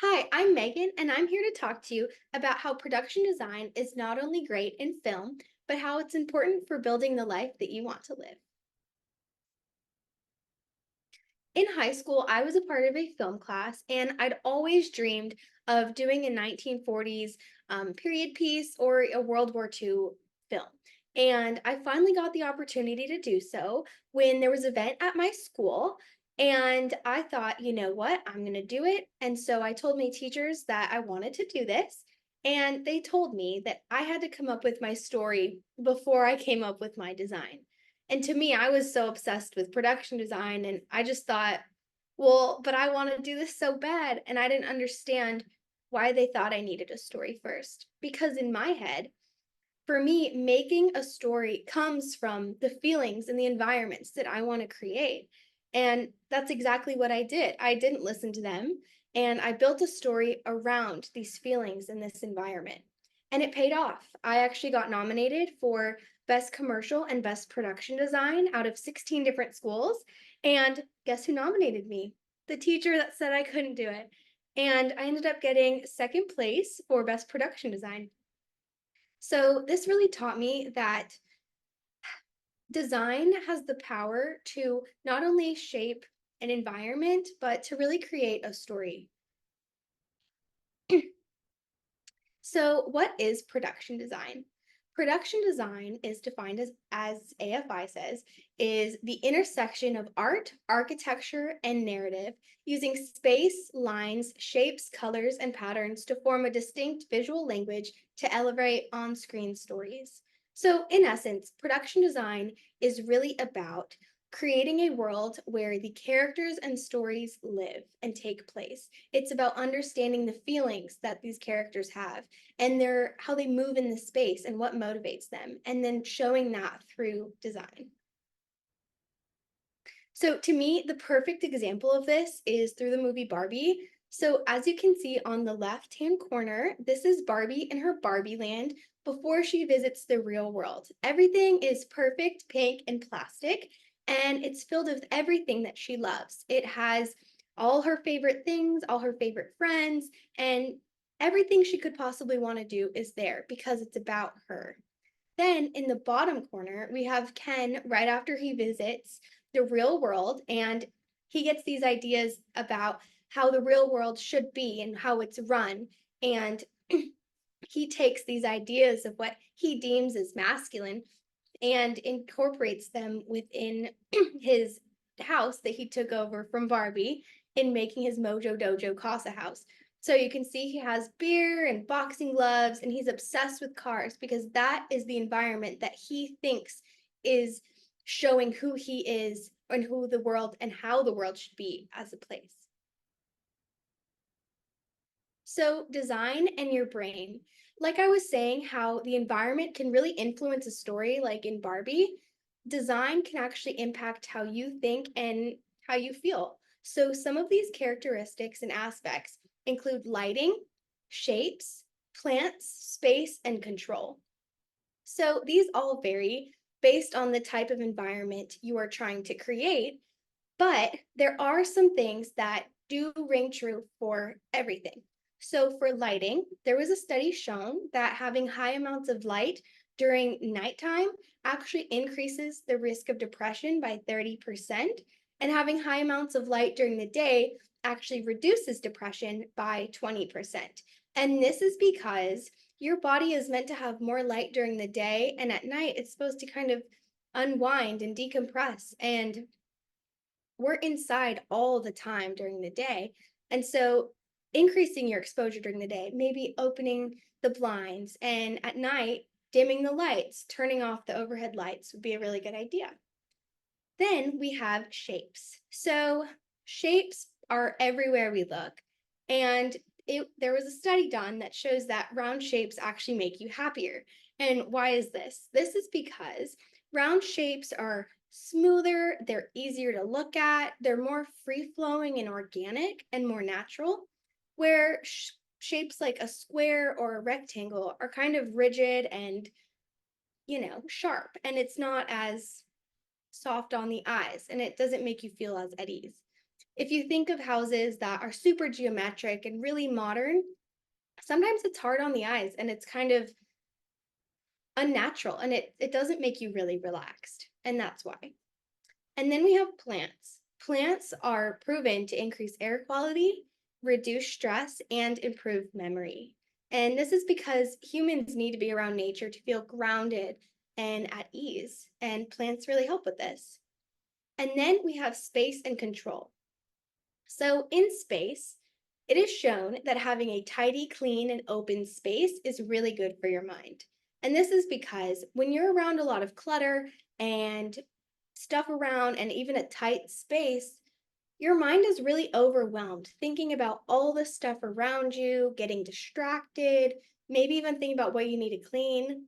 Hi, I'm Megan, and I'm here to talk to you about how production design is not only great in film, but how it's important for building the life that you want to live. In high school, I was a part of a film class, and I'd always dreamed of doing a 1940s period piece or a World War II film. And I finally got the opportunity to do so when there was an event at my school. And I thought, you know what, I'm going to do it. And so I told my teachers that I wanted to do this. And they told me that I had to come up with my story before I came up with my design. And to me, I was so obsessed with production design, and I just thought, well, but I want to do this so bad. And I didn't understand why they thought I needed a story first. Because in my head, for me, making a story comes from the feelings and the environments that I want to create. And that's exactly what I did. I didn't listen to them, and I built a story around these feelings in this environment. And it paid off. I actually got nominated for Best Commercial and Best Production Design out of 16 different schools. And guess who nominated me? The teacher that said I couldn't do it. And I ended up getting second place for Best Production Design. So this really taught me that design has the power to not only shape an environment, but to really create a story. So, what is production design? Production design is defined as AFI says, is the intersection of art, architecture, and narrative, using space, lines, shapes, colors, and patterns to form a distinct visual language to elevate on screen stories. So, in essence, production design is really about creating a world where the characters and stories live and take place. It's about understanding the feelings that these characters have and their how they move in the space and what motivates them, and then showing that through design. So to me, the perfect example of this is through the movie Barbie. So as you can see on the left-hand corner, this is Barbie in her Barbie land before she visits the real world. Everything is perfect, pink, and plastic, and it's filled with everything that she loves. It has all her favorite things, all her favorite friends, and everything she could possibly want to do is there because it's about her. Then in the bottom corner, we have Ken right after he visits the real world, and he gets these ideas about how the real world should be and how it's run. And he takes these ideas of what he deems as masculine and incorporates them within his house that he took over from Barbie in making his Mojo Dojo Casa house. So you can see he has beer and boxing gloves, and he's obsessed with cars because that is the environment that he thinks is showing who he is and who the world and how the world should be as a place. So, design and your brain. Like I was saying, how the environment can really influence a story, like in Barbie, design can actually impact how you think and how you feel. So, some of these characteristics and aspects include lighting, shapes, plants, space, and control. So, these all vary based on the type of environment you are trying to create, but there are some things that do ring true for everything. So, for lighting, there was a study shown that having high amounts of light during nighttime actually increases the risk of depression by 30%, and having high amounts of light during the day actually reduces depression by 20%. And this is because your body is meant to have more light during the day, and at night it's supposed to kind of unwind and decompress. And we're inside all the time during the day. And so increasing your exposure during the day, maybe opening the blinds, and at night, dimming the lights, turning off the overhead lights would be a really good idea. Then we have shapes. So shapes are everywhere we look. And there was a study done that shows that round shapes actually make you happier. And why is this? This is because round shapes are smoother, they're easier to look at, they're more free flowing and organic and more natural, where shapes like a square or a rectangle are kind of rigid and, sharp, and it's not as soft on the eyes, and it doesn't make you feel as at ease. If you think of houses that are super geometric and really modern, sometimes it's hard on the eyes and it's kind of unnatural and it doesn't make you really relaxed. And that's why. And then we have plants. Plants are proven to increase air quality, reduce stress, and improve memory. And this is because humans need to be around nature to feel grounded and at ease. And plants really help with this. And then we have space and control. So, in space, it is shown that having a tidy, clean, and open space is really good for your mind. And this is because when you're around a lot of clutter and stuff around, and even a tight space, your mind is really overwhelmed thinking about all the stuff around you, getting distracted, maybe even thinking about what you need to clean.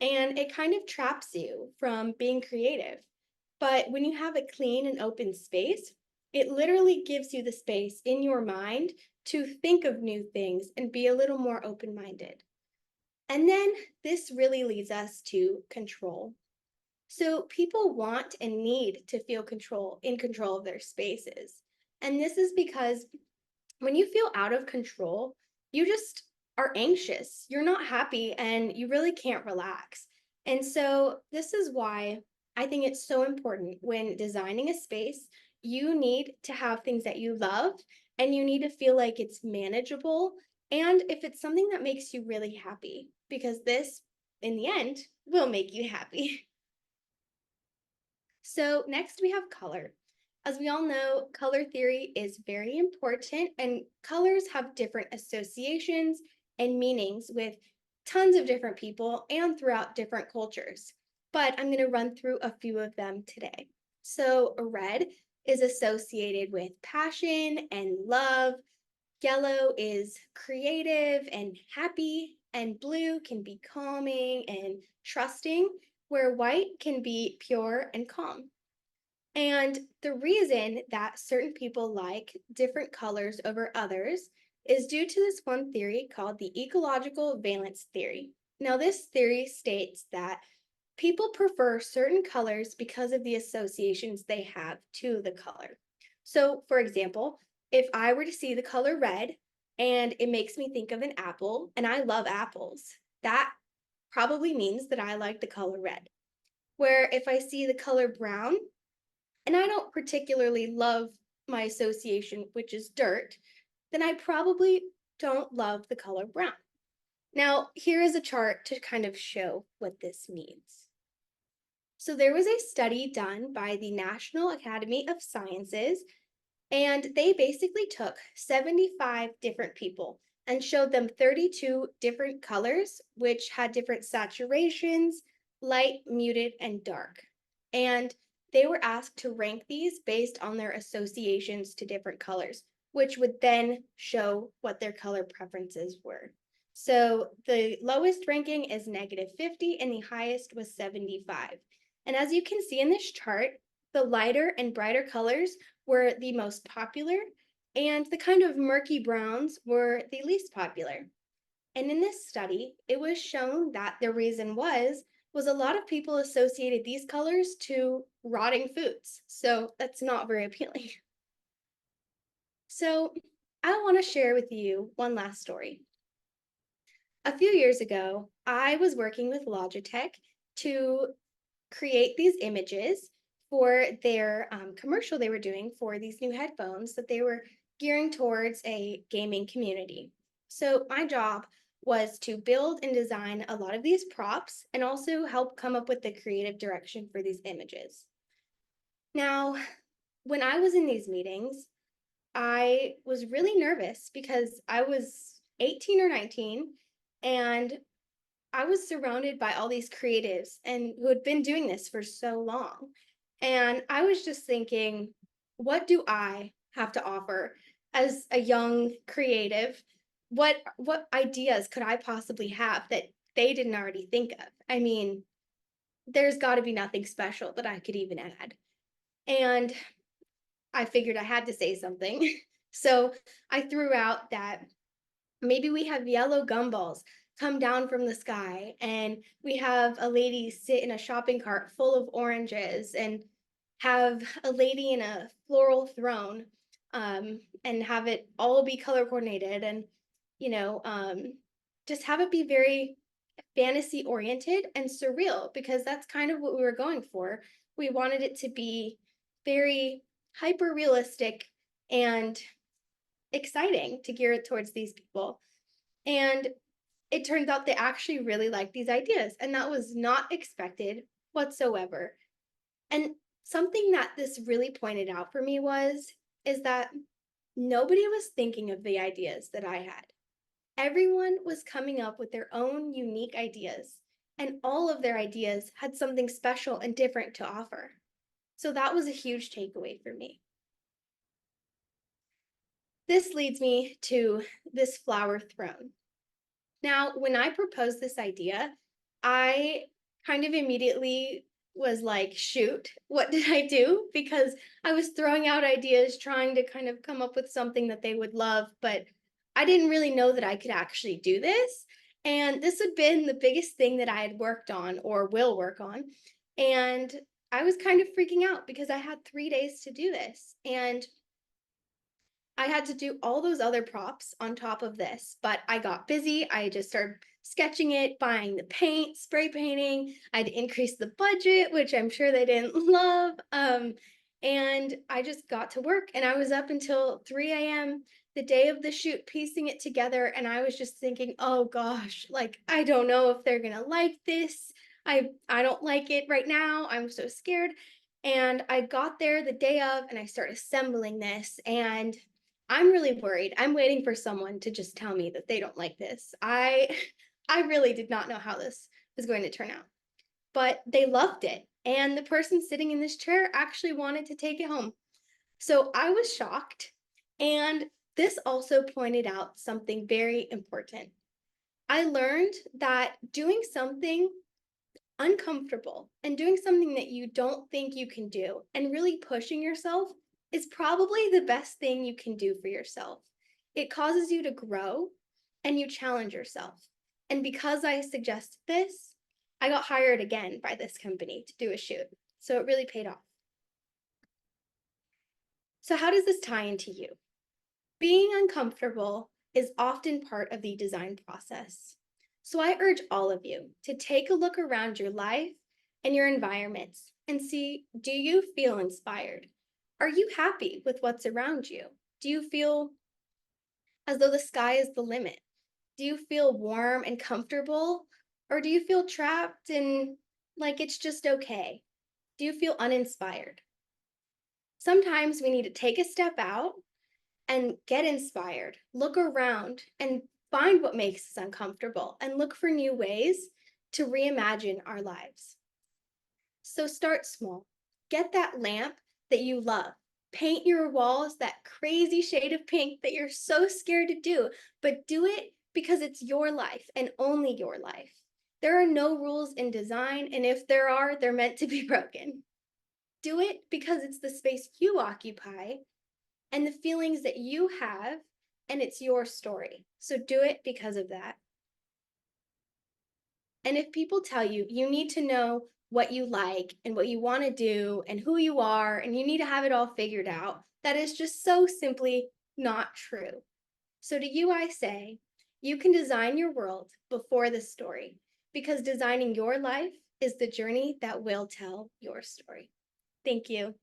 And it kind of traps you from being creative. But when you have a clean and open space, it literally gives you the space in your mind to think of new things and be a little more open minded. And then this really leads us to control. So people want and need to feel in control of their spaces. And this is because when you feel out of control, you just are anxious. You're not happy and you really can't relax. And so this is why I think it's so important when designing a space, you need to have things that you love and you need to feel like it's manageable and if it's something that makes you really happy because this in the end will make you happy. So next we have color. As we all know, color theory is very important and colors have different associations and meanings with tons of different people and throughout different cultures. But I'm going to run through a few of them today. So red is associated with passion and love. Yellow is creative and happy, and blue can be calming and trusting, where white can be pure and calm. And the reason that certain people like different colors over others is due to this one theory called the ecological valence theory. Now, this theory states that people prefer certain colors because of the associations they have to the color. So, for example, if I were to see the color red and it makes me think of an apple, and I love apples, that probably means that I like the color red. Where if I see the color brown, and I don't particularly love my association, which is dirt, then I probably don't love the color brown. Now, here is a chart to kind of show what this means. So, there was a study done by the National Academy of Sciences, and they basically took 75 different people and showed them 32 different colors, which had different saturations, light, muted, and dark. And they were asked to rank these based on their associations to different colors, which would then show what their color preferences were. So the lowest ranking is -50 and the highest was 75. And as you can see in this chart, the lighter and brighter colors were the most popular, and the kind of murky browns were the least popular. And in this study, it was shown that the reason was a lot of people associated these colors to rotting foods. So that's not very appealing. So I want to share with you one last story. A few years ago, I was working with Logitech to create these images for their commercial they were doing for these new headphones that they were gearing towards a gaming community. So my job was to build and design a lot of these props and also help come up with the creative direction for these images. Now, when I was in these meetings, I was really nervous because I was 18 or 19 and I was surrounded by all these creatives and who had been doing this for so long. And I was just thinking, what do I have to offer as a young creative? What ideas could I possibly have that they didn't already think of? I mean, there's got to be nothing special that I could even add. And I figured I had to say something. So I threw out that maybe we have yellow gumballs come down from the sky, and we have a lady sit in a shopping cart full of oranges, and have a lady in a floral throne. and have it all be color coordinated and, you know, just have it be very fantasy oriented and surreal because that's kind of what we were going for. We wanted it to be very hyper realistic and exciting to gear it towards these people. And it turns out they actually really like these ideas, and that was not expected whatsoever. And something that this really pointed out for me is that nobody was thinking of the ideas that I had. Everyone was coming up with their own unique ideas, and all of their ideas had something special and different to offer. So that was a huge takeaway for me. This leads me to this flower throne. Now, when I proposed this idea, I kind of immediately was like, shoot, what did I do? Because I was throwing out ideas, trying to kind of come up with something that they would love, but I didn't really know that I could actually do this. And this had been the biggest thing that I had worked on or will work on. And I was kind of freaking out because I had 3 days to do this. And I had to do all those other props on top of this, but I got busy. I just started sketching it, buying the paint, spray painting. I'd increased the budget, which I'm sure they didn't love. And I just got to work and I was up until 3 a.m. the day of the shoot, piecing it together. And I was just thinking, oh gosh, like I don't know if they're gonna like this. I don't like it right now. I'm so scared. And I got there the day of and I started assembling this and I'm really worried. I'm waiting for someone to just tell me that they don't like this. I really did not know how this was going to turn out. But they loved it. And the person sitting in this chair actually wanted to take it home. So I was shocked. And this also pointed out something very important. I learned that doing something uncomfortable and doing something that you don't think you can do and really pushing yourself is probably the best thing you can do for yourself. It causes you to grow and you challenge yourself. And because I suggested this, I got hired again by this company to do a shoot. So it really paid off. So, how does this tie into you? Being uncomfortable is often part of the design process. So I urge all of you to take a look around your life and your environments and see, do you feel inspired? Are you happy with what's around you? Do you feel as though the sky is the limit? Do you feel warm and comfortable? Or do you feel trapped and like it's just okay? Do you feel uninspired? Sometimes we need to take a step out and get inspired. Look around and find what makes us uncomfortable and look for new ways to reimagine our lives. So start small. Get that lamp that you love. Paint your walls that crazy shade of pink that you're so scared to do, but do it because it's your life and only your life. There are no rules in design, and if there are, they're meant to be broken. Do it because it's the space you occupy and the feelings that you have, and it's your story. So do it because of that. And if people tell you you need to know what you like and what you want to do and who you are, and you need to have it all figured out, that is just so simply not true. So to you, I say, you can design your world before the story because designing your life is the journey that will tell your story. Thank you.